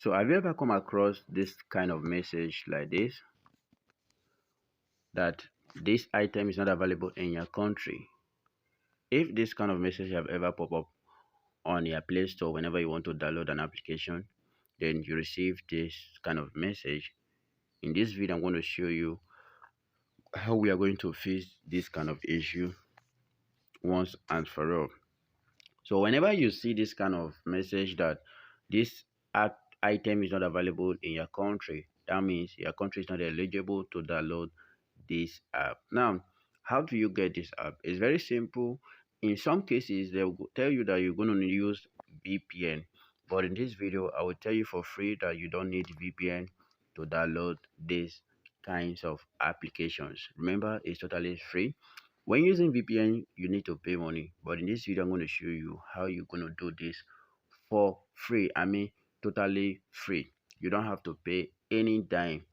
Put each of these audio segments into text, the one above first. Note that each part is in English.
So have you ever come across this kind of message like this, that this item is not available in your country? If this kind of message have ever pop up on your Play Store whenever you want to download an application, then you receive this kind of message. In this video, I'm going to show you how we are going to fix this kind of issue once and for all. So whenever you see this kind of message that this app item is not available in your country, that means your country is not eligible to download this app. Now, how do you get this app? It's very simple. In some cases, they will tell you that you're going to use VPN, but in this video, I will tell you for free that you don't need VPN to download these kinds of applications. Remember, it's totally free. When using VPN, you need to pay money, but in this video, I'm going to show you how you're going to do this for free. I mean, totally free. You don't have to pay any dime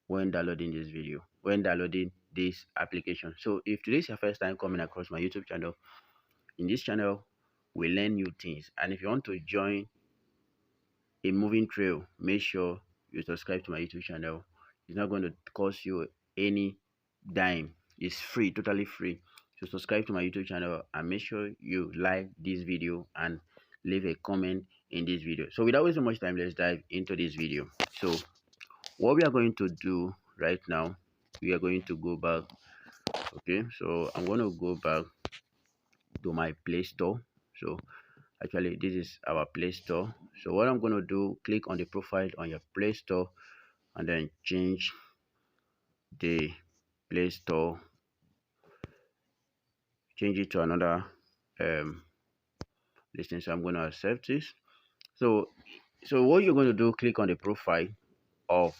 when downloading this video, when downloading this application. So if today is your first time coming across my YouTube channel, in this channel, we learn new things. And if you want to join a moving trail, make sure you subscribe to my YouTube channel. It's not going to cost you any dime. It's free, totally free. So subscribe to my YouTube channel and make sure you like this video and leave a comment in this video. So without wasting much time, let's dive into this video. So what we are going to do right now, we are going to go back. Okay, so I'm going to go back to my Play Store. So actually this is our Play Store. So what I'm going to do, click on the profile on your Play Store and then change the Play Store, change it to another listing. So I'm going to accept this. So what you're going to do, click on the profile of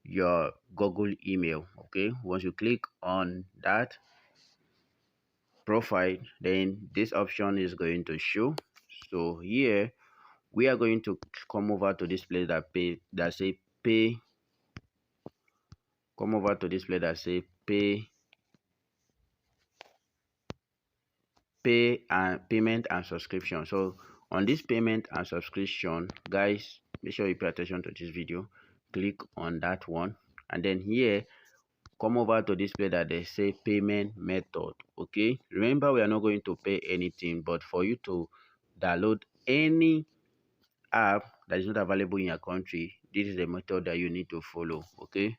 your Google email. Okay, once you click on that profile, then this option is going to show. So here we are going to come over to this place that say pay. Come over to this place that say pay and payment and subscription. So on this payment and subscription, guys, make sure you pay attention to this video. Click on that one, and then here come over to this place that they say payment method. Okay, remember we are not going to pay anything, but for you to download any app that is not available in your country, this is the method that you need to follow. Okay,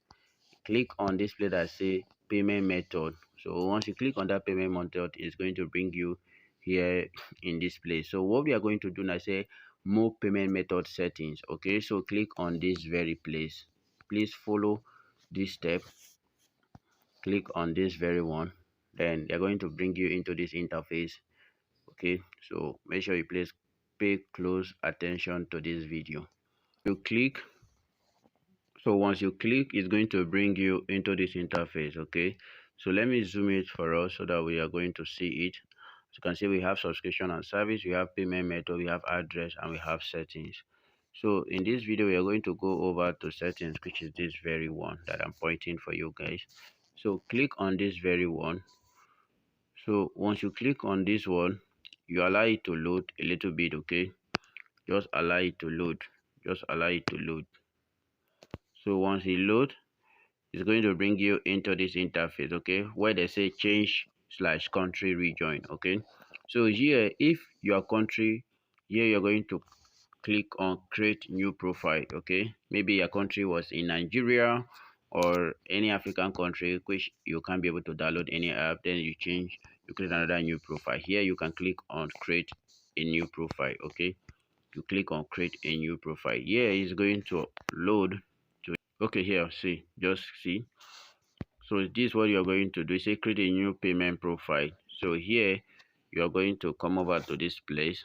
click on this place that say payment method. So once you click on that payment method, it's going to bring you here in this place. So what we are going to do now, say more payment method settings. Okay, so click on this very place. Please follow this step. Click on this very one, then they're going to bring you into this interface. Okay, so make sure you pay close attention to this video. You click. So once you click, it's going to bring you into this interface. Okay, so let me zoom it for us so that we are going to see it. As you can see, we have subscription and service, we have payment method, we have address, and we have settings. So in this video, we are going to go over to settings, which is this very one that I'm pointing for you guys. So click on this very one. So once you click on this one, you allow it to load a little bit. Okay, just allow it to load, just allow it to load. So once it load, it's going to bring you into this interface, okay, where they say change / country region. Okay, so here, if your country, here you're going to click on create new profile. Okay, maybe your country was in Nigeria or any African country which you can't be able to download any app, then you create another new profile. Here you can click on create a new profile. Okay, you click on create a new profile. Here is going to load to, okay, here, see, just see. So this is what you're going to do. Say create a new payment profile. So here you are going to come over to this place,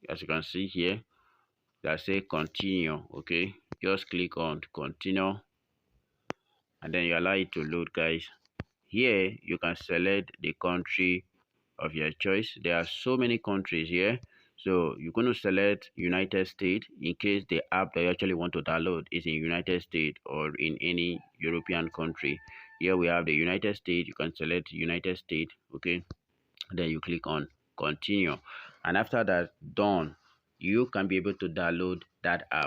as you can see here, that say continue. Okay, just click on continue and then you allow it to load, guys. Here you can select the country of your choice. There are so many countries here, so you're going to select United States in case the app that you actually want to download is in United States or in any European country. Here we have the United States. You can select United States. Okay, then you click on continue, and after that done, you can be able to download that app.